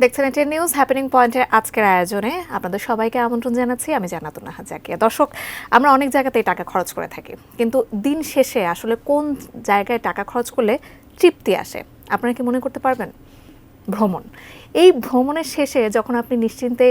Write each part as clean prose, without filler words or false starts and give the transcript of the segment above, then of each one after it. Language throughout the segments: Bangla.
দেখছেন এটিএন নিউজ হ্যাপেনিং পয়েন্টের আজকের আয়োজনে আপনাদের সবাইকে আমন্ত্রণ জানাচ্ছি। আমি জান্নাতুন নাহার জাকিয়া। দর্শক, আমরা অনেক জায়গাতেই টাকা খরচ করে থাকি, কিন্তু দিন শেষে আসলে কোন জায়গায় টাকা খরচ করলে তৃপ্তি আসে আপনারা কি মনে করতে পারবেন? ভ্রমণ। এই ভ্রমণের শেষে যখন আপনি নিশ্চিন্তে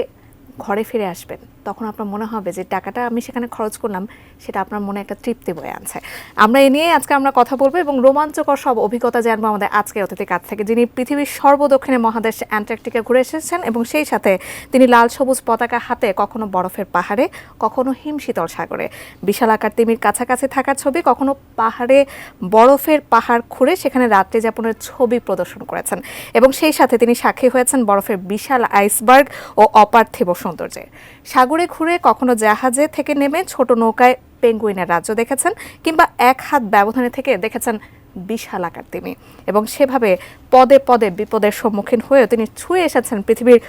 ঘরে ফিরে আসবেন, তখন আপনার মনে হবে যে টাকাটা আমি সেখানে খরচ করলাম, সেটা আপনার মনে একটা তৃপ্তি বয়ে আনছে। আমরা এ নিয়ে আজকে আমরা কথা বলবো এবং রোমাঞ্চকর সব অভিজ্ঞতা জানবো আমাদের আজকের অতিথির কাছ থেকে, যিনি পৃথিবীর সর্বদক্ষিণে মহাদেশ অ্যান্টার্কটিকা ঘুরে এসেছেন এবং সেই সাথে তিনি লাল সবুজ পতাকা হাতে কখনো বরফের পাহাড়ে, কখনো হিমশীতল সাগরে, বিশাল আকার তিমির কাছাকাছি থাকার ছবি, কখনো পাহাড়ে বরফের পাহাড় খুঁড়ে সেখানে রাত্রি যাপনের ছবি প্রদর্শন করেছেন এবং সেই সাথে তিনি সাক্ষী হয়েছেন বরফের বিশাল আইসবার্গ ও অপার্থিব সৌন্দর্যে। সাগরে ঘুরে কখনো জাহাজে থেকে নেমে ছোট নৌকায় পেঙ্গুইনের রাজ্য দেখেছেন, কিংবা এক হাত ব্যবধানে থেকে দেখেছেন বিশাল আকার তিমি, এবং সেভাবে পদে পদে বিপদের সম্মুখীন হয়েও তিনি ছুঁয়ে এসেছেন পৃথিবীর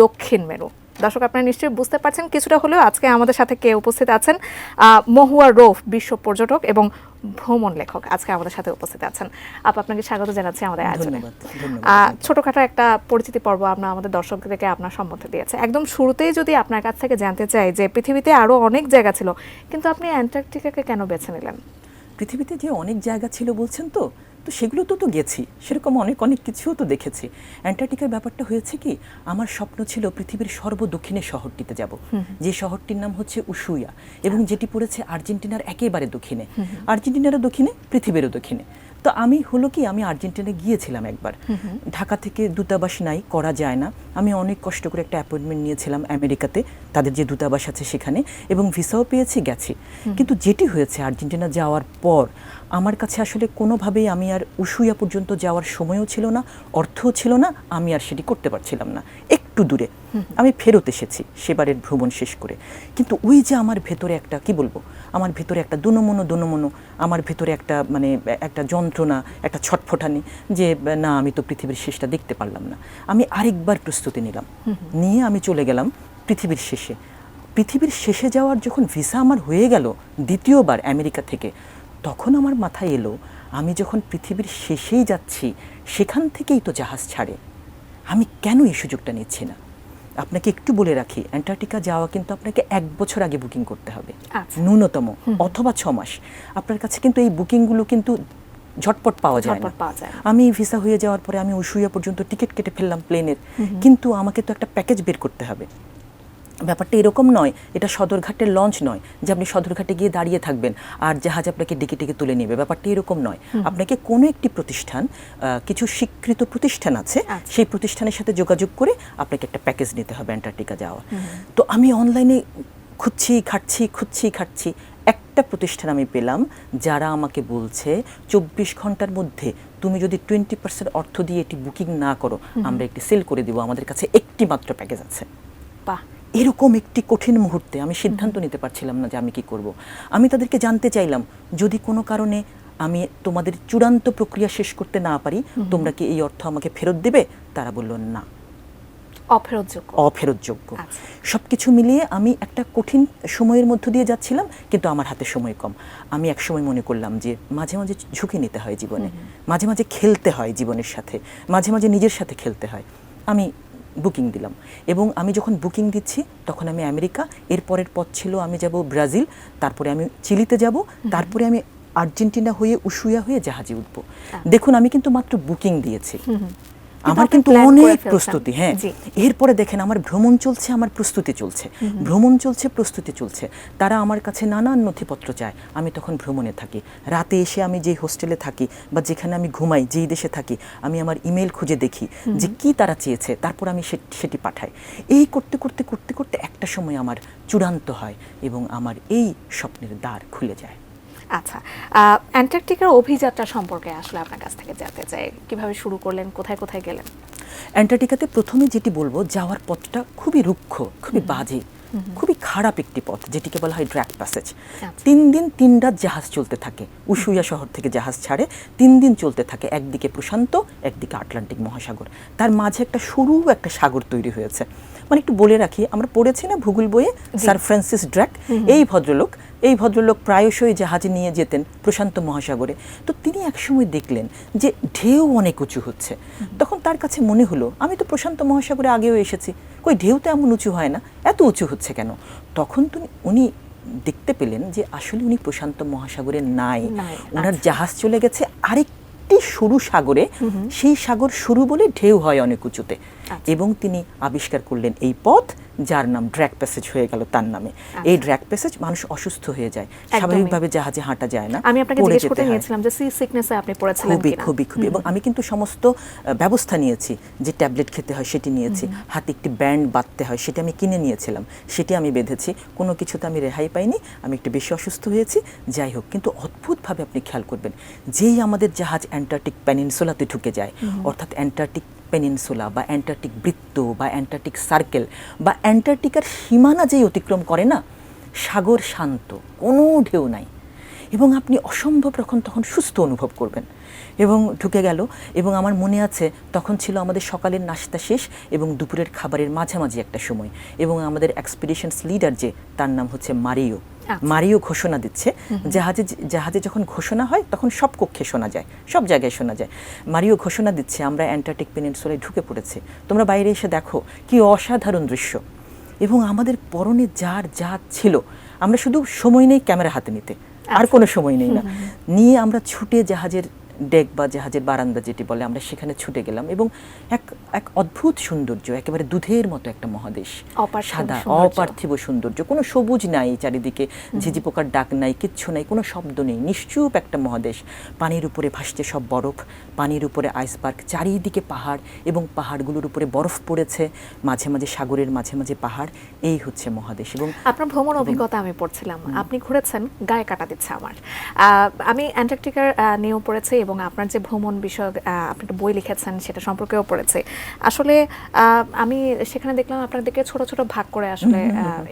দক্ষিণ মেরু। দর্শক, আপনারা নিশ্চয়ই বুঝতে পারছেন কিছুটা হলেও আজকে আমাদের সাথে কে উপস্থিত আছেন। মহুয়া রৌফ, বিশ্ব পর্যটক এবং ভ্রমণ লেখক, আজকে আমাদের সাথে উপস্থিত আছেন। আপনাকে স্বাগত জানাচ্ছি আমাদের আয়োজনে। ছোটখাটো একটা পরিচিতি পর্ব আমরা আমাদের দর্শকদেরকে আপনার সম্বন্ধে দিয়েছে। একদম শুরুতেই যদি আপনার কাছ থেকে জানতে চাই যে পৃথিবীতে আরো অনেক জায়গা ছিল, কিন্তু আপনি অ্যান্টার্কটিকাকে কেন বেছে নিলেন? পৃথিবীতে যে অনেক জায়গা ছিল বলছেন, তো সেগুলো তো গেছি, সেরকম অনেক কিছুও তো দেখেছি। অ্যান্টার্কটিকার ব্যাপারটা হয়েছে কি, আমার স্বপ্ন ছিল পৃথিবীর সর্বদক্ষিণের শহরটিতে যাব, যে শহরটির নাম হচ্ছে উশুয়া, এবং যেটি পড়েছে আর্জেন্টিনার একেবারে দক্ষিণে। আর্জেন্টিনারও দক্ষিণে, পৃথিবীরও দক্ষিণে। তো আমি আমি আর্জেন্টিনা গিয়েছিলাম একবার। ঢাকা থেকে দূতাবাস নাই, করা যায় না। আমি অনেক কষ্ট করে একটা অ্যাপয়েন্টমেন্ট নিয়েছিলাম আমেরিকাতে, তাদের যে দূতাবাস আছে সেখানে, এবং ভিসাও পেয়েছি, গেছি। কিন্তু যেটি হয়েছে, আর্জেন্টিনা যাওয়ার পর আমার কাছে আসলে কোনোভাবেই আমি আর উশুয়া পর্যন্ত যাওয়ার সময়ও ছিল না, অর্থও ছিল না, আমি আর সেটি করতে পারছিলাম না। একটু দূরে আমি ফেরত এসেছি সেবারের ভ্রমণ শেষ করে। কিন্তু ওই যে আমার ভেতরে একটা, কি বলবো, আমার ভেতরে একটা দোনমনো, আমার ভেতরে একটা একটা যন্ত্রণা, একটা ছটফটানি, যে না, আমি তো পৃথিবীর শেষটা দেখতে পারলাম না। আমি আরেকবার প্রস্তুতি নিলাম, নিয়ে আমি চলে গেলাম পৃথিবীর শেষে। পৃথিবীর শেষে যাওয়ার যখন ভিসা আমার হয়ে গেল দ্বিতীয়বার আমেরিকা থেকে, তখন আমার মাথায় এলো, আমি যখন পৃথিবীর শেষেই যাচ্ছি, সেখান থেকেই তো জাহাজ ছাড়ে, আমি কেন এই সুযোগটা নিচ্ছি না? আপনাকে একটু বলে রাখি, অ্যান্টার্কটিকা যাওয়া কিন্তু আপনাকে 1 বছর আগে বুকিং করতে হবে, ন্যূনতম, অথবা 6 মাস। আপনার কাছে কিন্তু এই বুকিংগুলো কিন্তু ঝটপট পাওয়া যায় না। আমি ভিসা হয়ে যাওয়ার পরে আমি উশুয়া পর্যন্ত টিকিট কেটে ফেললাম প্লেনের, কিন্তু আমাকে তো একটা প্যাকেজ বের করতে হবে। ব্যাপারটা এরকম নয়, এটা সদরঘাটের লঞ্চ নয় যে আপনি সদরঘাটে গিয়ে দাঁড়িয়ে থাকবেন আর জাহাজ আপনাকে ডেকে তুলে নেবে। ব্যাপারটা এরকম নয়। আপনাকে কোনো একটি প্রতিষ্ঠান, কিছু স্বীকৃত প্রতিষ্ঠান আছে, সেই প্রতিষ্ঠানের সাথে যোগাযোগ করে আপনাকে একটা প্যাকেজ নিতে হবে অ্যান্টার্কটিকা যাওয়া। তো আমি অনলাইনে খাটছি, একটা প্রতিষ্ঠান আমি পেলাম যারা আমাকে বলছে 24 ঘন্টার মধ্যে তুমি যদি 20% অর্থ দিয়ে এটি বুকিং না করো, আমরা একটি সেল করে দিব, আমাদের কাছে একটি মাত্র প্যাকেজ আছে। এরকম একটি কঠিন মুহূর্তে আমি সিদ্ধান্ত নিতে পারছিলাম না যে আমি কি করব। আমি তাদেরকে জানতে চাইলাম, যদি কোনো কারণে আমি তোমাদের চূড়ান্ত প্রক্রিয়া শেষ করতে না পারি, তোমরা কি এই অর্থ আমাকে ফেরত দেবে? তারা বলল না, অফেরতযোগ্য। সবকিছু মিলিয়ে আমি একটা কঠিন সময়ের মধ্য দিয়ে যাচ্ছিলাম, কিন্তু আমার হাতে সময় কম। আমি এক সময় মনে করলাম যে মাঝে মাঝে ঝুঁকি নিতে হয় জীবনে, মাঝে মাঝে খেলতে হয় জীবনের সাথে, মাঝে মাঝে নিজের সাথে খেলতে হয়। আমি বুকিং দিলাম, এবং আমি যখন বুকিং দিচ্ছি তখন আমি আমেরিকা, এরপরের পথ ছিল আমি যাব ব্রাজিল, তারপরে আমি চিলিতে যাব, তারপরে আমি আর্জেন্টিনা হয়ে উশুয়া হয়ে জাহাজে উঠব। দেখুন, আমি কিন্তু মাত্র বুকিং দিয়েছি, আমার কিন্তু অনেক প্রস্তুতি। হ্যাঁ, এরপরে দেখেন আমার ভ্রমণ চলছে, আমার প্রস্তুতি চলছে, প্রস্তুতি চলছে। তারা আমার কাছে নানান নথিপত্র চায়। আমি তখন ভ্রমণে থাকি। রাতে এসে আমি যে হোস্টেলে থাকি বা যেখানে আমি ঘুমাই, যেই দেশে থাকি, আমি আমার ইমেল খুঁজে দেখি যে কি তারা চেয়েছে, তারপর আমি সেটি পাঠাই। এই করতে করতে একটা সময় আমার চূড়ান্ত হয় এবং আমার এই স্বপ্নের দ্বার খুলে যায়। আচ্ছা, অ্যান্টার্কটিকার অভিযাত্রা সম্পর্কে আসলে আপনার কাছ থেকে জানতে চাই। কিভাবে শুরু করলেন, কোথায় কোথায় গেলেন? অ্যান্টার্কটিকাতে প্রথমে যেটি বলবো, যাওয়ার পথটা খুবই রুক্ষ, খুবই বাজে। খুবই খারাপ একটি পথ, যেটিকে বলা হয় ড্র্যাক প্যাসেজ। আচ্ছা। 3 দিন 3 রাত জাহাজ চলতে থাকে, উশুইয়া শহর থেকে জাহাজ ছাড়ে, 3 দিন চলতে থাকে, একদিকে প্রশান্ত, একদিকে আটলান্টিক মহাসাগর, তার মাঝে একটা সরু একটা সাগর তৈরি হয়েছে। মানে একটু বলে রাখি, আমরা পড়েছি না ভূগোল বইয়ে স্যার ফ্রান্সিস ড্র্যাক, এই ভদ্রলোক প্রায়শই জাহাজে নিয়ে যেতেন প্রশান্ত মহাসাগরে। তো তিনি একসময় দেখলেন যে ঢেউ অনেক উঁচু হচ্ছে। তখন তার কাছে মনে হলো, আমি তো প্রশান্ত মহাসাগরে আগেও এসেছি, কই ঢেউ তো এমন উঁচু হয় না, এত উঁচু হচ্ছে কেন? তখন তো উনি দেখতে পেলেন যে আসলে উনি প্রশান্ত মহাসাগরে নাই, ওনার জাহাজ চলে গেছে আরেকটি সরু সাগরে। সেই সাগর সরু বলে ঢেউ হয় অনেক উঁচুতে। এবং তিনি আবিষ্কার করলেন এই পথ, যার নাম ড্র্যাক প্যাসেজ হয়ে গেল তার নামে। এই ড্র্যাক প্যাসেজ মানুষ অসুস্থ হয়ে যায়, স্বাভাবিকভাবে জাহাজে হাঁটা যায় না। আমি আপনাকে জিজ্ঞেস করতে নিয়েছিলাম যে সি সিকনেসে আপনি পড়েছিলেন কিনা। খুবই এবং আমি কিন্তু সমস্ত ব্যবস্থা নিয়েছি, যে ট্যাবলেট খেতে হয় সেটি নিয়েছি, হাতে একটি ব্যান্ড বাঁধতে হয় সেটি আমি কিনে নিয়েছিলাম, সেটি আমি বেঁধেছি। কোনো কিছুতে আমি রেহাই পাইনি, আমি একটু বেশি অসুস্থ হয়েছি। যাই হোক, কিন্তু অদ্ভুতভাবে আপনি খেয়াল করবেন, যেই আমাদের জাহাজ অ্যান্টার্কটিক পেনিনসুলাতে ঢুকে যায়, অর্থাৎ অ্যান্টার্কটিক পেনিনসুলা বা অ্যান্টার্কটিক বৃত্ত বা অ্যান্টার্কটিক সার্কেল বা অ্যান্টার্কটিকার সীমানা যেই অতিক্রম করে না, সাগর শান্ত, কোনো ঢেউ নাই, এবং আপনি অসম্ভব তখন সুস্থ অনুভব করবেন। এবং ঢুকে গেল, এবং আমার মনে আছে তখন ছিল আমাদের সকালের নাস্তা শেষ এবং দুপুরের খাবারের মাঝামাঝি একটা সময়, এবং আমাদের এক্সপিডিশনস লিডার যে, তার নাম হচ্ছে মারিও ঘোষণা দিচ্ছে। জাহাজে যখন ঘোষণা হয় তখন সব কক্ষে শোনা যায়, সব জায়গায় শোনা যায়। মারিও ঘোষণা দিচ্ছে, আমরা অ্যান্টার্কটিক পেনিনসুলায় ঢুকে পড়েছি, তোমরা বাইরে এসে দেখো, কি অসাধারণ দৃশ্য। এবং আমাদের পরনে যা ছিল, আমরা শুধু সময় নেই ক্যামেরা হাতে নিতে, আর কোনো সময় নেই না, নিয়ে আমরা ছুটে জাহাজের ডেক বা জাহাজের বারান্দা যেটি বলে, আমরা সেখানে ছুটে গেলাম। এবং এক অদ্ভুত সৌন্দর্য, একেবারে দুধের মতো একটা মহাদেশ, সাদা অপার্থিব সৌন্দর্য, কোনো সবুজ নাই চারিদিকে, ঝিঝি পোকার ডাক নাই, কিচ্ছু নাই, কোনো শব্দ নেই, নিশ্চুপ একটা মহাদেশ। পানির উপরে ভাসছে সব বরফ, পানির উপরে আইসবার্গ, চারিদিকে পাহাড়, এবং পাহাড়গুলোর উপরে বরফ পড়েছে, মাঝে মাঝে সাগরের মাঝে মাঝে পাহাড়। এই হচ্ছে মহাদেশ। এবং আপনার ভ্রমণ অভিজ্ঞতা আমি পড়ছিলাম, আপনি ঘুরেছেন, গায়ে কাটা দিচ্ছে আমার। আমি অ্যান্টার্কটিকার নিয়েও পড়েছি, এবং আপনার যে ভ্রমণ বিষয়ক আপনি একটা বই লিখেছেন সেটা সম্পর্কেও পড়েছি। আসলে আমি সেখানে দেখলাম আপনাদেরকে ছোট ছোট ভাগ করে আসলে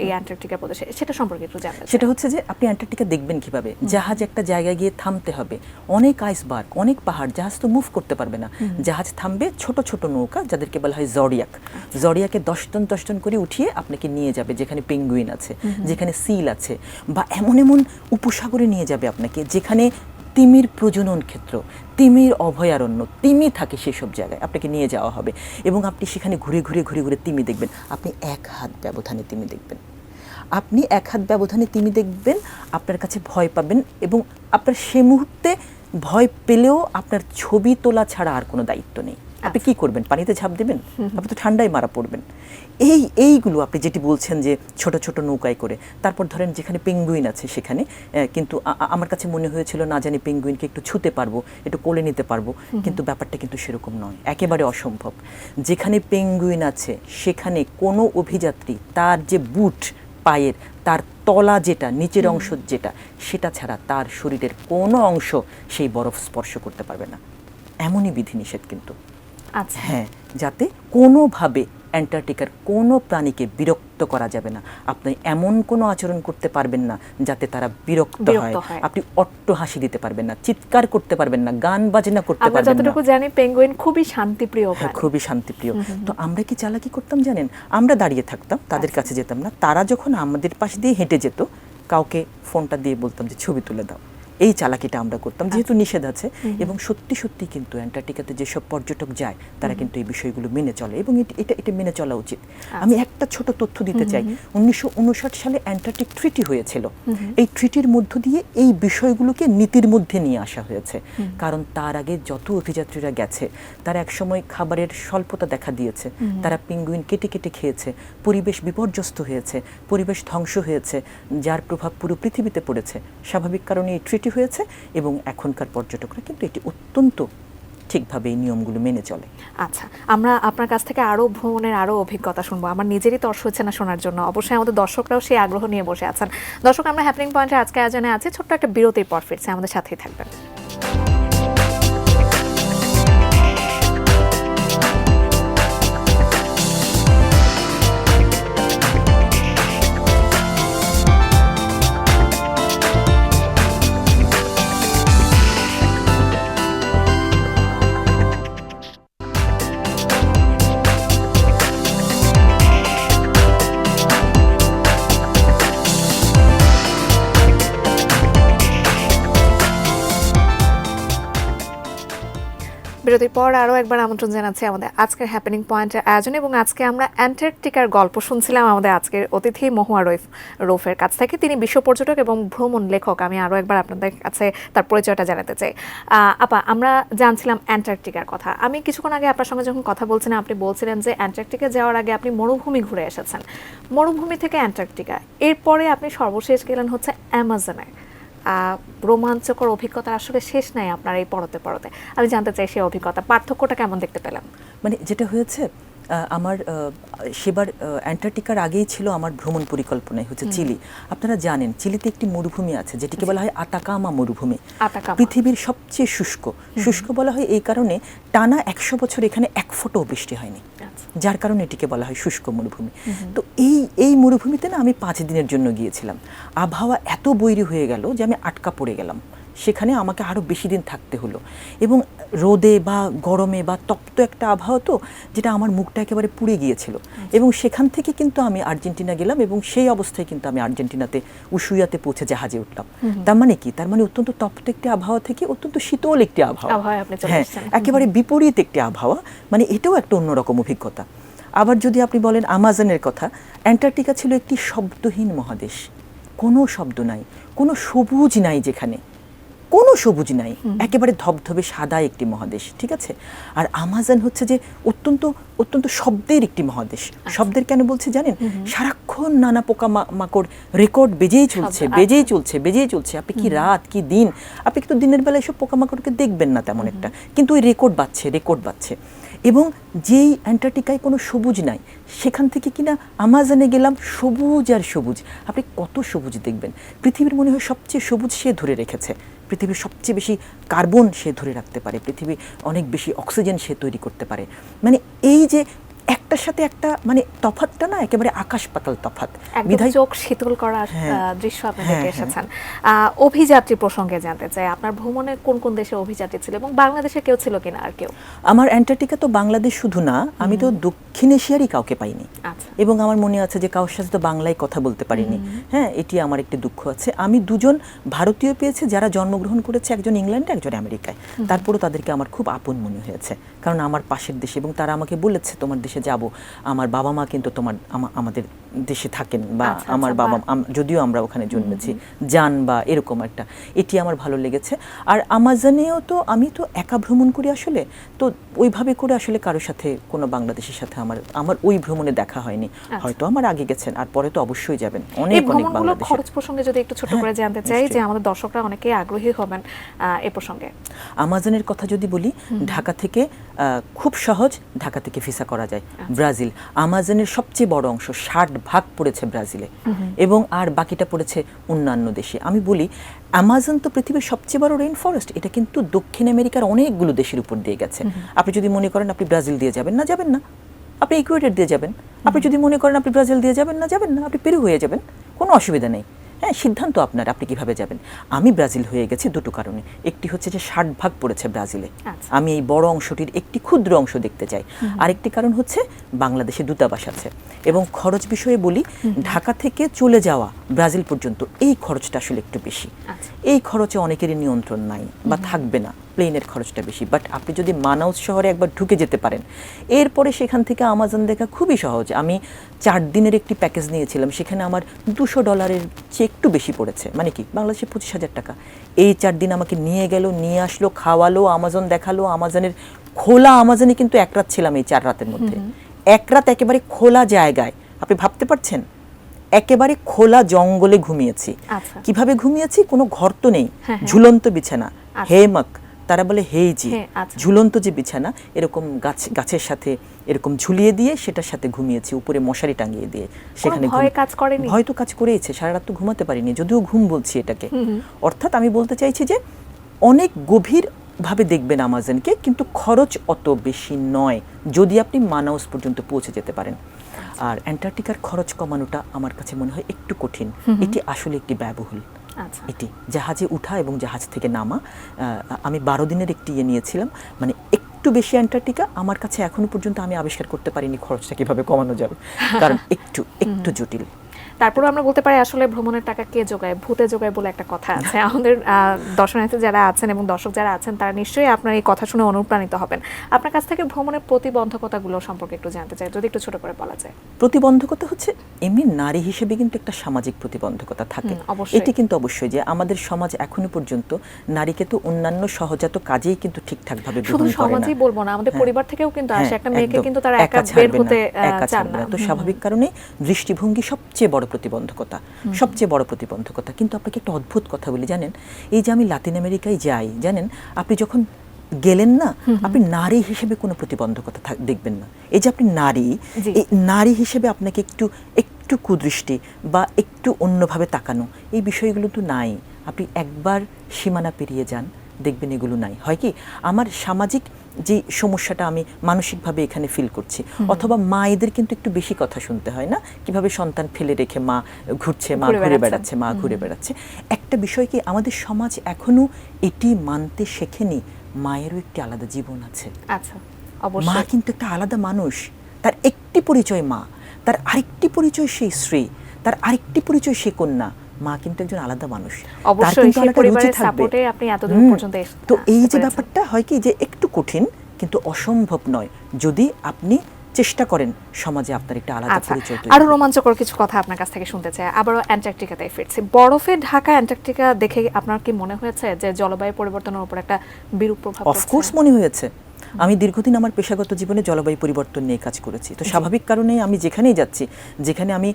এই অ্যান্টার্কটিকা প্রদেশে, সেটা সম্পর্কে একটু জানতে চাই। সেটা হচ্ছে যে আপনি অ্যান্টার্কটিকা দেখবেন কিভাবে, জাহাজ একটা জায়গায় গিয়ে থামতে হবে, অনেক আইসবার্গ, অনেক পাহাড়, জাহাজ তো মুভ করতে পারবে না, জাহাজ থামবে, ছোট ছোট নৌকা যাদেরকে বলা হয় জডিয়াকে 10 জন করে উঠিয়ে আপনাকে নিয়ে যাবে যেখানে পেঙ্গুইন আছে, যেখানে সিল আছে, বা এমন উপসাগরে নিয়ে যাবে আপনাকে যেখানে তিমির প্রজনন ক্ষেত্র, তিমির অভয়ারণ্য, তিমি থাকে সেসব জায়গায় আপনাকে নিয়ে যাওয়া হবে। এবং আপনি সেখানে ঘুরে ঘুরে তিমি দেখবেন। আপনি 1 হাত ব্যবধানে তিমি দেখবেন, আপনার কাছে ভয় পাবেন, এবং আপনার সে মুহূর্তে ভয় পেলেও আপনার ছবি তোলা ছাড়া আর কোনো দায়িত্ব নেই। আপনি কি করবেন? পানিতে ঝাঁপ দেবেন? আপনি তো ঠান্ডায় মারা পড়বেন। এইগুলো আপনি যেটি বলছেন যে ছোট ছোট নৌকায় করে, তারপর ধরেন যেখানে পেঙ্গুইন আছে সেখানে, কিন্তু আমার কাছে মনে হয়েছিল না জানি পেঙ্গুইনকে একটু ছুতে পারবো, একটু কোলে নিতে পারবো, কিন্তু ব্যাপারটা কিন্তু সেরকম নয়, একেবারে অসম্ভব। যেখানে পেঙ্গুইন আছে সেখানে কোনো অভিযাত্রী তার যে বুট পায়ের, তার তলা যেটা, নিচের অংশ যেটা, সেটা ছাড়া তার শরীরের কোনো অংশ সেই বরফ স্পর্শ করতে পারবে না। এমনই বিধিনিষেধ কিন্তু। আচ্ছা, হ্যাঁ, যাতে কোনোভাবে অ্যান্টার্কটিকার কোনো প্রাণীকে বিরক্ত করা যাবে না। আপনি এমন কোনো আচরণ করতে পারবেন না যাতে তারা বিরক্ত হয়। আপনি অট্ট হাসি দিতে পারবেন না, চিৎকার করতে পারবেন না, গান বাজনা করতে পারবেন না। আমরা যতটুকু জানি পেঙ্গুইন খুবই শান্তিপ্রিয়। হ্যাঁ, খুবই শান্তিপ্রিয়। তো আমরা কি চালাকি করতাম জানেন? আমরা দাঁড়িয়ে থাকতাম, তাদের কাছে যেতাম না। তারা যখন আমাদের পাশ দিয়ে হেঁটে যেত, কাউকে ফোনটা দিয়ে বলতাম যে ছবি তুলে দাও। এই চালাকিটা আমরা করতাম, যেহেতু নিষেধ আছে। এবং সত্যি কিন্তু অ্যান্টার্কটিকাতে যেসব পর্যটক যায় তারা কিন্তু এই বিষয়গুলো মেনে চলে, এবং এটা মেনে চলা উচিত। আমি একটা ছোট তথ্য দিতে চাই। 1959 সালে অ্যান্টার্কটিক ট্রিটি হয়েছিল। এই ট্রিটির মধ্য দিয়ে এই বিষয়গুলোকে নীতির মধ্যে নিয়ে আসা হয়েছে। কারণ তার আগে যত অভিযাত্রীরা গেছে তারা একসময় খাবারের স্বল্পতা দেখা দিয়েছে, তারা পেঙ্গুইন কেটে কেটে খেয়েছে, পরিবেশ বিপর্যস্ত হয়েছে, পরিবেশ ধ্বংস হয়েছে, যার প্রভাব পুরো পৃথিবীতে পড়েছে। স্বাভাবিক কারণে এই ট্রিটি হয়েছে, এবং এখনকার পর্যটকরা কিন্তু এটি অত্যন্ত ঠিকভাবে এই নিয়মগুলো মেনে চলে। আচ্ছা, আমরা আপনার কাছ থেকে আরো ভ্রমণের আরো অভিজ্ঞতা শুনবো। আমার নিজেরই তর্স হচ্ছে না শোনার জন্য, অবশ্যই আমাদের দর্শকরাও সেই আগ্রহ নিয়ে বসে আছেন। দর্শক, আমরা হ্যাপেনিং পয়েন্টের আজকে আয়োজনে আছি, ছোট্ট একটা বিরতির পর ফিরছি, আমাদের সাথেই থাকবেন। বিরতির পর আরও একবার আমন্ত্রণ জানাচ্ছি আমাদের আজকের হ্যাপেনিং পয়েন্টের আয়োজনে, এবং আজকে আমরা অ্যান্টার্কটিকার গল্প শুনছিলাম আমাদের আজকের অতিথি মহুয়া রৌফের কাছ থেকে। তিনি বিশ্ব পর্যটক এবং ভ্রমণ লেখক। আমি আরও একবার আপনাদের কাছে তার পরিচয়টা জানাতে চাই। আপা, আমরা জানছিলাম অ্যান্টার্কটিকার কথা। আমি কিছুক্ষণ আগে আপনার সঙ্গে যখন কথা বলছিলাম, আপনি বলছিলেন যে অ্যান্টার্কটিকা যাওয়ার আগে আপনি মরুভূমি ঘুরে এসেছেন, মরুভূমি থেকে অ্যান্টার্কটিকা, এরপরে আপনি সর্বশেষ গেলেন হচ্ছে অ্যামাজনে। রোমাঞ্চকর অভিজ্ঞতা আসলে শেষ নাই আপনার এই পড়তে পড়তে। আমি জানতে চাই সেই অভিজ্ঞতা, পার্থক্যটা কেমন দেখতে পেলাম? মানে যেটা হয়েছে, আমার সেবার অ্যান্টার্কটিকার আগেই ছিল আমার ভ্রমণ পরিকল্পনায় হচ্ছে চিলি। আপনারা জানেন চিলিতে একটি মরুভূমি আছে যেটিকে বলা হয় আতাকামা মরুভূমি। পৃথিবীর সবচেয়ে শুষ্ক বলা হয় এই কারণে টানা 100 বছর এখানে এক ফোঁটাও বৃষ্টি হয়নি, যার কারণে এটিকে বলা হয় শুষ্ক মরুভূমি। তো এই মরুভূমিতে না আমি 5 দিনের জন্য গিয়েছিলাম। আবহাওয়া এত বৈরী হয়ে গেল যে আমি আটকা পড়ে গেলাম, সেখানে আমাকে আরও বেশি দিন থাকতে হলো। এবং রোদে বা গরমে বা তপ্ত একটা আবহাওয়া, তো যেটা আমার মুখটা একেবারে পুড়ে গিয়েছিল। এবং সেখান থেকে কিন্তু আমি আর্জেন্টিনা গেলাম, এবং সেই অবস্থায় কিন্তু আমি আর্জেন্টিনাতে উশুয়াতে পৌঁছে জাহাজে উঠলাম। তার মানে কি? তার মানে অত্যন্ত তপ্ত একটি আবহাওয়া থেকে অত্যন্ত শীতল একটি আবহাওয়া, হ্যাঁ, একেবারে বিপরীত একটি আবহাওয়া। মানে এটাও একটা অন্যরকম অভিজ্ঞতা। আবার যদি আপনি বলেন আমাজনের কথা, অ্যান্টার্কটিকা ছিল একটি শব্দহীন মহাদেশ। কোনো শব্দ নাই, কোনো সবুজ নাই, যেখানে কোনো সবুজ নাই, একেবারে ধবধবে সাদা একটি মহাদেশ, ঠিক আছে? আর আমাজন হচ্ছে যে অত্যন্ত অত্যন্ত শব্দের একটি মহাদেশ। শব্দের কেন বলছে জানেন? সারাক্ষণ নানা পোকামাকড় রেকর্ড বেজেই চলছে। আপনি কি রাত কি দিন, আপনি কিন্তু দিনের বেলা এসব পোকামাকড়কে দেখবেন না তেমন একটা, কিন্তু ওই রেকর্ড বাজছে। এবং যেই অ্যান্টার্কটিকায় কোনো সবুজ নাই, সেখান থেকে কিনা আমাজনে গেলাম, সবুজ আর সবুজ। আপনি কত সবুজ দেখবেন? পৃথিবীর মনে হয় সবচেয়ে সবুজ সে ধরে রেখেছে, পৃথিবীর সবচেয়ে বেশি কার্বন সে ধরে রাখতে পারে, পৃথিবী অনেক বেশি অক্সিজেন সে তৈরি করতে পারে। মানে এই যে একটার সাথে একটা, মানে তফাৎটা না একেবারে আকাশ পাতাল তফাৎ। বিধায় চোখ শীতল করার দৃশ্য আপনি দেখে এসেছেন। অভিযাত্রী প্রসঙ্গে জানতে চাই, আপনার ভ্রমণে কোন কোন দেশের অভিযাত্রী ছিল, এবং বাংলাদেশে কেউ ছিল কিনা? আর কেউ? আমার অ্যান্টার্কটিকা তো বাংলাদেশ শুধু না, আমি তো দক্ষিণ এশিয়ারই কাউকে পাইনি। এবং আমার মনে আছে যে কারোর সাথে তো বাংলায় কথা বলতে পারিনি। হ্যাঁ, এটি আমার একটি দুঃখ আছে। আমি 2জন ভারতীয় পেয়েছি যারা জন্মগ্রহণ করেছে, একজন ইংল্যান্ডে, একজন আমেরিকায়। তারপরও তাদেরকে আমার খুব আপন মনে হয়েছে, কারণ আমার পাশের দেশে, এবং তারা আমাকে বলেছে তোমার দেশে যাব, আমার বাবা মা কিন্তু আমাদের দেশে থাকেন, বা আমার বাবা, যদিও আমরা ওখানে জন্মেছি, যান বা এরকম একটা, এটি আমার ভালো লেগেছে। আর আমাজনেও তো আমি তো একা ভ্রমণ করি আসলে, তো ওইভাবে করে আসলে কারোর সাথে কোনো বাংলাদেশের সাথে আমার ওই ভ্রমণে দেখা হয়নি। হয়তো আমার আগে গেছেন, আর পরে তো অবশ্যই যাবেন। অনেক বাংলাদেশ। খরচ প্রসঙ্গে যদি একটু ছোট করে জানতে চাই, যে আমাদের দর্শকরা অনেকেই আগ্রহী হবেন এ প্রসঙ্গে। আমাজনের কথা যদি বলি, ঢাকা থেকে খুব সহজ, ঢাকা থেকে ভিসা করা যায় ব্রাজিল। আমাজনের সবচেয়ে বড় অংশ 60% পড়েছে ব্রাজিলে, এবং আর বাকিটা পড়েছে অন্যান্য দেশে। আমি বলি আমাজন তো পৃথিবীর সবচেয়ে বড় রেইন ফরেস্ট, এটা কিন্তু দক্ষিণ আমেরিকার অনেকগুলো দেশের উপর দিয়ে গেছে। আপনি যদি মনে করেন আপনি ব্রাজিল দিয়ে যাবেন না, আপনি ইকুয়েডর দিয়ে যাবেন। আপনি যদি মনে করেন আপনি ব্রাজিল দিয়ে যাবেন না, আপনি পেরু হয়ে যাবেন, কোনো অসুবিধা নেই। হ্যাঁ, সিদ্ধান্ত আপনার, আপনি কিভাবে যাবেন। আমি ব্রাজিল হয়ে গেছি দুটো কারণে। একটি হচ্ছে যে 60% পড়েছে ব্রাজিলে, আমি এই বড় অংশটির একটি ক্ষুদ্র অংশ দেখতে চাই। আরেকটি কারণ হচ্ছে বাংলাদেশে দূতাবাস আছে। এবং খরচ বিষয়ে বলি, ঢাকা থেকে চলে যাওয়া ব্রাজিল পর্যন্ত এই খরচটা আসলে একটু বেশি। এই খরচে অনেকেরই নিয়ন্ত্রণ নাই বা থাকবে না, প্লেনের খরচটা বেশি। বাট আপনি যদি মানাউস শহরে একবার ঢুকে যেতে পারেন, এরপরে সেখান থেকে আমাজন দেখা খুবই সহজ। আমি 4 দিনের একটি প্যাকেজ নিয়েছিলাম, সেখানে আমার $200 চেয়ে একটু বেশি পড়েছে। মানে কি, বাংলাদেশে 25,000 টাকা। এই 4 দিন আমাকে নিয়ে গেল, নিয়ে আসলো, খাওয়ালো, আমাজন দেখালো। আমাজনের খোলা আমাজনে কিন্তু 1 রাত ছিলাম এই 4 রাতের মধ্যে। 1 রাত একেবারে খোলা জায়গায়, আপনি ভাবতে পারছেন, একেবারে খোলা জঙ্গলে ঘুমিয়েছি। কিভাবে ঘুমিয়েছি? কোনো ঘর তো নেই, ঝুলন্ত বিছানা, হেমাক তারা বলে, হেইজি, ঝুলন্ত যে বিছানা, এরকম গাছের সাথে এরকম ঝুলিয়ে দিয়ে সেটার সাথে ঘুমিয়েছি, উপরে মশারি টাঙিয়ে দিয়ে। সেখানে ভয় তো কাজ করেইছে, সারা রাত তো ঘুমাতে পারিনি, যদিও ঘুম বলছি এটাকে। অর্থাৎ আমি বলতে চাইছি যে অনেক গভীর ভাবে দেখবেন আমাজনকে, কিন্তু খরচ অত বেশি নয় যদি আপনি মানাউস পর্যন্ত পৌঁছে যেতে পারেন। আর অ্যান্টার্কটিকার খরচ কমানোটা আমার কাছে মনে হয় একটু কঠিন। এটি আসলে একটি ব্যয়বহুল। এটি জাহাজে উঠা এবং জাহাজ থেকে নামা। আমি 12 দিনের একটি নিয়েছিলাম, মানে একটু বেশি অ্যান্টার্কটিকা। আমার কাছে এখনো পর্যন্ত আমি আবিষ্কার করতে পারিনি খরচটা কিভাবে কমানো যাবে, কারণ একটু জটিল। তারপরে আমরা বলতে পারি আসলে ভ্রমণের টাকা কে যোগায়, ভূতে যোগায় বলে একটা কথা আছে। আমাদের দর্শনার্থী যারা আছেন এবং দর্শক যারা আছেন তারা নিশ্চয়ই আপনার এই কথা শুনে অনুপ্রাণিত হবেন। আপনার কাছ থেকে ভ্রমণের প্রতিবন্ধকতাগুলো সম্পর্কে একটু জানতে চাই, যদি একটু ছোট করে বলা যায়। প্রতিবন্ধকতা হচ্ছে এমনি নারী হিসেবে কিন্তু একটা সামাজিক প্রতিবন্ধকতা থাকে। অবশ্যই। এটি কিন্তু অবশ্যই যে আমাদের সমাজ এখনো পর্যন্ত নারীকে তো অন্যান্য সহজাত কাজেই কিন্তু ঠিকঠাকভাবে শুধু গ্রহণ করে না। সমাজই বলবো না, আমাদের পরিবার থেকেও কিন্তু আসে। একটা মেয়েকে একদম। কিন্তু তারা একা বের ছাড়বে হতে একা চান ছাড়বে না। তো স্বাভাবিক কারণে দৃষ্টিভঙ্গি সবচেয়ে বড় প্রতিবন্ধকতা, সবচেয়ে বড় প্রতিবন্ধকতা। কিন্তু আপনাকে একটা অদ্ভুত কথা বলি জানেন, এই যে আমি লাতিন আমেরিকায় যাই, জানেন আপনি যখন গেলেন না, আপনি নারী হিসেবে কোনো প্রতিবন্ধকতা দেখবেন না। এই যে আপনি নারী, এই নারী হিসেবে আপনাকে একটু একটু কুদৃষ্টি বা একটু অন্যভাবে তাকানো, এই বিষয়গুলো তো নাই। আপনি একবার সীমানা পেরিয়ে যান, দেখবেন এগুলো নাই। হয় কি, আমার সামাজিক যে সমস্যাটা আমি মানসিকভাবে এখানে ফিল করছি, অথবা মায়েদের কিন্তু একটু বেশি কথা শুনতে হয় না, কিভাবে সন্তান ফেলে রেখে মা ঘুরছে, মা ঘুরে বেড়াচ্ছে, মা ঘুরে বেড়াচ্ছে। একটা বিষয় কি, আমাদের সমাজ এখনো এটি মানতে শেখেনি, মায়েরও একটি আলাদা জীবন আছে। আচ্ছা, অবশ্যই। মা কিন্তু একটা আলাদা মানুষ, তার একটি পরিচয় মা, তার আরেকটি পরিচয় সেই স্ত্রী, তার আরেকটি পরিচয় সে কন্যা। মা কিন্তু একজন আলাদা মানুষ, তার কিন্তু আলাদা রুচি থাকবে। তো এই যে ব্যাপারটা হয় কি, যে একটু কঠিন কিন্তু অসম্ভব নয় যদি আপনি চেষ্টা করেন সমাজে আপনার একটা আলাদা পরিচয় তৈরি। আরো রোমাঞ্চকর কিছু কথা আপনার কাছ থেকে শুনতে চাই। আবারও অ্যান্টার্কটিকাতে ফিরছি। বরফে ঢাকা অ্যান্টার্কটিকা দেখে আপনার কি মনে হয়েছে যে জলবায়ু পরিবর্তনের উপর একটা বিরূপ প্রভাব পড়ছে? অফকোর্স মনে হয়েছে। আমি দীর্ঘদিন আমার পেশাগত জীবনে জলবায়ু পরিবর্তন নিয়ে কাজ করেছি। তো স্বাভাবিক কারণে আমি যেখানেই যাচ্ছি, যেখানে আমি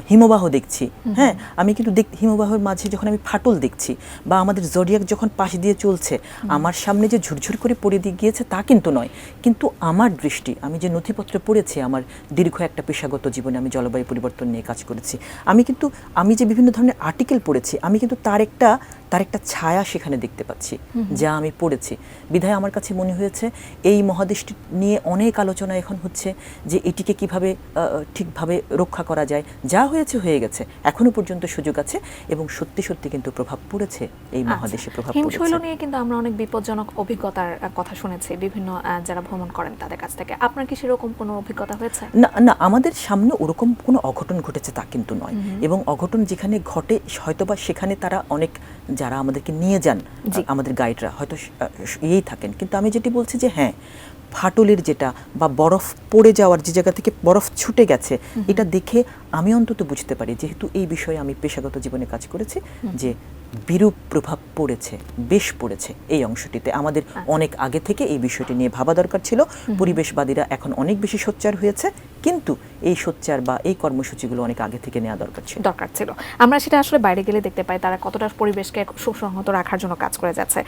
হিমবাহ দেখছি, হ্যাঁ, আমি কিন্তু হিমবাহের মাঝে যখন আমি ফাটল দেখছি, বা আমাদের জোডিয়াক যখন পাশ দিয়ে চলছে, আমার সামনে যে ঝুরঝুর করে পড়ে দিয়ে গিয়েছে তা কিন্তু নয়, কিন্তু আমার দৃষ্টি, আমি যে নথিপত্র পড়েছি আমার দীর্ঘ একটা পেশাগত জীবনে আমি জলবায়ু পরিবর্তন নিয়ে কাজ করেছি, আমি যে বিভিন্ন ধরনের আর্টিকেল পড়েছি, আমি কিন্তু তার একটা ছায়া সেখানে দেখতে পাচ্ছি যা আমি পড়েছি। বিধায় আমার কাছে মনে হয়েছে এই মহাদেশটি নিয়ে অনেক আলোচনা এখন হচ্ছে যে এটিকে কিভাবে ঠিকভাবে রক্ষা করা যায়। যা হয়েছে হয়ে গেছে, এখনো পর্যন্ত সুযোগ আছে এবং সত্যি সত্যি কিন্তু প্রভাব পড়েছে এই মহাদেশে, প্রভাব পড়েছে। হিমশৈল নিয়ে কিন্তু আমরা অনেক বিপজ্জনক অভিজ্ঞতার কথা শুনেছি বিভিন্ন যারা ভ্রমণ করেন তাদের কাছ থেকে। আপনার কি সেরকম কোনো অভিজ্ঞতা হয়েছে? না, আমাদের সামনে ওরকম কোনো অঘটন ঘটেছে তা কিন্তু নয়। এবং অঘটন যেখানে ঘটে হয়তোবা সেখানে তারা অনেক, যারা আমাদেরকে নিয়ে যান আমাদের গাইডরা হয়তো ইয়েই থাকেন। কিন্তু আমি যেটি বলছি যে হ্যাঁ, ফাটলের যেটা বা বরফ পড়ে যাওয়ার যে জায়গা থেকে বরফ ছুটে গেছে, এটা দেখে আমি অন্তত বুঝতে পারি, যেহেতু এই বিষয়ে আমি পেশাগত জীবনে কাজ করেছি, যে বিরূপ প্রভাব পড়েছে, বেশ পড়েছে এই অংশটিতে। আমাদের অনেক আগে থেকে এই বিষয়টি নিয়ে ভাবা দরকার ছিল। পরিবেশবাদীরা এখন অনেক বেশি সোচ্চার হয়েছে, কিন্তু এই সোচ্চার বা এই কর্মসূচিগুলো অনেক আগে থেকে নেওয়া দরকার ছিল। আমরা সেটা আসলে বাইরে গেলে দেখতে পাই তারা কতটা পরিবেশকে সুসংহত রাখার জন্য কাজ করে যাচ্ছে।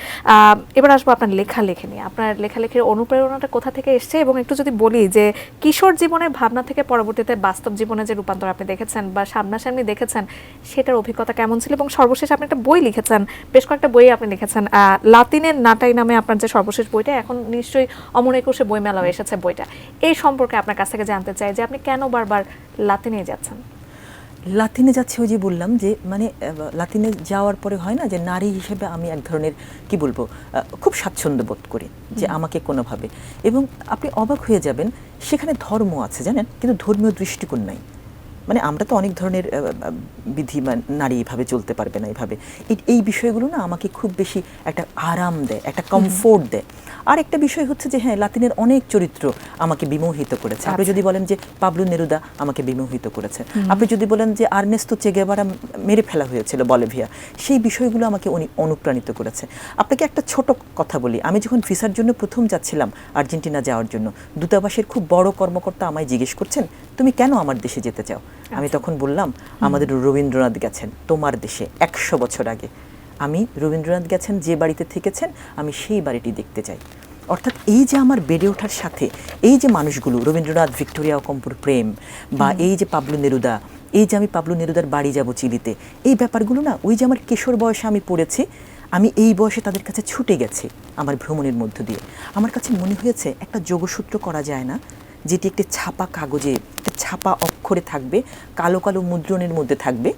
এবার আসবো আপনার লেখালেখি নিয়ে। আপনার লেখালেখির অনুপ্রেরণাটা কোথা থেকে এসছে, এবং একটু যদি বলি যে কিশোর জীবনের ভাবনা থেকে পরবর্তীতে বাস্তব জীবনে যে রূপান্তর আপনি দেখেছেন বা সামনাসামনি দেখেছেন, সেটার অভিজ্ঞতা কেমন ছিল? এবং সর্বশেষ আপনি একটা বই লিখেছেন, বেশ কয়েকটা বই আপনি লিখেছেন, লাতিনের নাটাই নামে আপনার যে সর্বশেষ বইটা, এখন নিশ্চয়ই অমর একুশে বইমেলাও এসেছে বইটা। এই সম্পর্কে আপনার কাছ থেকে জানতে চাই যে আপনি কেন বারবার লাতিনে যাচ্ছেন? লাতিনে যাচ্ছে, ওই যে বললাম যে মানে লাতিনে যাওয়ার পরে হয় না যে নারী হিসেবে আমি এক ধরনের কি বলবো, খুব স্বাচ্ছন্দ্য বোধ করি যে আমাকে কোনোভাবে, এবং আপনি অবাক হয়ে যাবেন সেখানে ধর্ম আছে জানেন, কিন্তু ধর্মীয় দৃষ্টিকোণ নাই। মানে আমরা তো অনেক ধরনের বিধি, নারী এইভাবে চলতে পারবে না এইভাবে, এই বিষয়গুলো না আমাকে খুব বেশি একটা আরাম দেয়, একটা কমফোর্ট দেয়। আর একটা বিষয় হচ্ছে যে হ্যাঁ, লাতিনের অনেক চরিত্র আমাকে বিমোহিত করেছে। আপনি যদি বলেন যে পাবলো নেরুদা আমাকে বিমোহিত করেছে, আপনি যদি বলেন যে আর্নেস্তো চে গেভারা মেরে ফেলা হয়েছিল বলিভিয়া, সেই বিষয়গুলো আমাকে অনুপ্রাণিত করেছে। আপনাকে একটা ছোট কথা বলি, আমি যখন ভিসার জন্য প্রথম যাচ্ছিলাম আর্জেন্টিনা যাওয়ার জন্য, দূতাবাসের খুব বড় কর্মকর্তা আমায় জিজ্ঞেস করছেন, তুমি কেন আমার দেশে যেতে চাও? আমি তখন বললাম, আমাদের রবীন্দ্রনাথ গেছেন তোমার দেশে 100 বছর আগে। আমি রবীন্দ্রনাথ গেছেন যে বাড়িতে থেকেছেন, আমি সেই বাড়িটি দেখতে চাই। অর্থাৎ এই যে আমার বেড়ে ওঠার সাথে এই যে মানুষগুলো, রবীন্দ্রনাথ, ভিক্টোরিয়া অকম্পোর প্রেম, বা এই যে পাবলো নেরুদা, এই যে আমি পাবলো নেরুদার বাড়ি যাব চিলিতে, এই ব্যাপারগুলো না ওই যে আমার কিশোর বয়সে আমি পড়েছি, আমি এই বয়সে তাদের কাছে ছুটে গেছি আমার ভ্রমণের মধ্য দিয়ে। আমার কাছে মনে হয়েছে একটা যোগসূত্র করা যায় না, যেটি একটি ছাপা কাগজে, একটা ছাপা অক্ষরে থাকবে, কালো কালো মুদ্রণের মধ্যে থাকবে।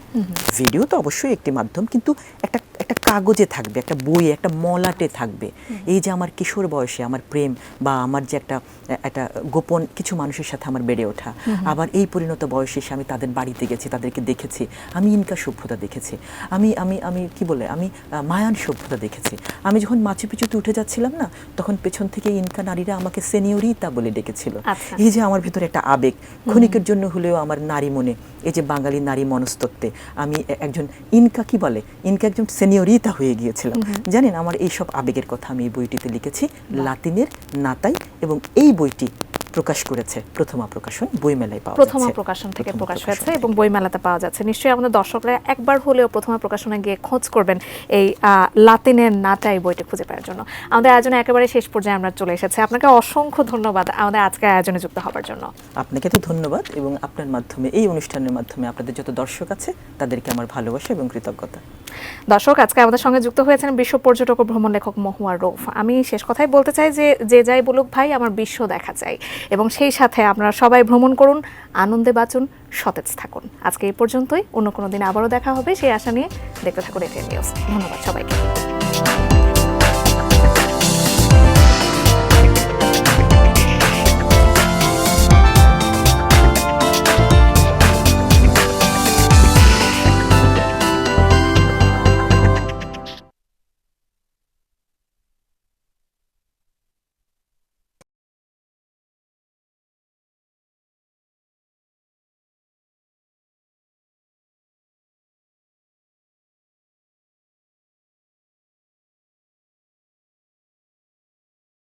ভিডিও তো অবশ্যই একটি মাধ্যম, কিন্তু একটা একটা কাগজে থাকবে, একটা বইয়ে, একটা মলাটে থাকবে। এই যে আমার কিশোর বয়সে আমার প্রেম বা আমার যে একটা একটা গোপন কিছু মানুষের সাথে আমার বেড়ে ওঠা, আবার এই পরিণত বয়সে এসে আমি তাদের বাড়িতে গেছি, তাদেরকে দেখেছি, আমি ইনকা সভ্যতা দেখেছি, আমি আমি আমি কি বলে আমি মায়ান সভ্যতা দেখেছি। আমি যখন মাচু পিচুতে উঠে যাচ্ছিলাম না, তখন পেছন থেকে ইনকা নারীরা আমাকে সেনিয়রিতা বলে ডেকেছিল। আচ্ছা। এই যে আমার ভিতরে একটা আবেগ, ক্ষণিকের জন্য হলেও আমার নারী মনে, এই যে বাঙালি নারী মনস্তত্ত্বে আমি একজন ইনকা কি বলে ইনকা একজন সেনিয়রিতা হয়ে গিয়েছিলাম। জানেন, আমার এইসব আবেগের কথা আমি এই বইটিতে লিখেছি, লাতিনের নাতাই, এবং এই বইটি প্রকাশ করেছে প্রথমা প্রকাশন, বইমেলায় পাওয়া যাচ্ছে। প্রথমা প্রকাশন থেকে প্রকাশ হয়েছে এবং বইমেলাতে পাওয়া যাচ্ছে। নিশ্চয়ই আমাদের দর্শকরা একবার হলেও প্রথমা প্রকাশনে গিয়ে খোঁজ করবেন এই লাতিনের নাটাই বইটি খুঁজে পাওয়ার জন্য। আমাদের আয়োজনে একেবারে শেষ পর্যায়ে আমরা চলে এসেছি। আপনাকে অসংখ্য ধন্যবাদ আমাদের আজকের আয়োজনে যুক্ত হওয়ার জন্য। আপনাকে তো ধন্যবাদ, এবং আপনার মাধ্যমে, এই অনুষ্ঠানের মাধ্যমে আপনাদের যত দর্শক আছে তাদেরকে আমার ভালোবাসা এবং কৃতজ্ঞতা। দর্শক, আজকে আমাদের সঙ্গে যুক্ত হয়েছেন বিশ্ব পর্যটক ও ভ্রমণ লেখক মহুয়া রৌফ। আমি শেষ কথাই বলতে চাই যে যাই বলুক ভাই, আমার বিশ্ব দেখা চাই, এবং সেই সাথে আপনারা সবাই ভ্রমণ করুন, আনন্দে বাঁচুন, সতেজ থাকুন। আজকে এই পর্যন্তই, অন্য কোনো দিন আবারও দেখা হবে সেই আশা নিয়ে দেখতে থাকুন এটিএন নিউজ। ধন্যবাদ সবাইকে।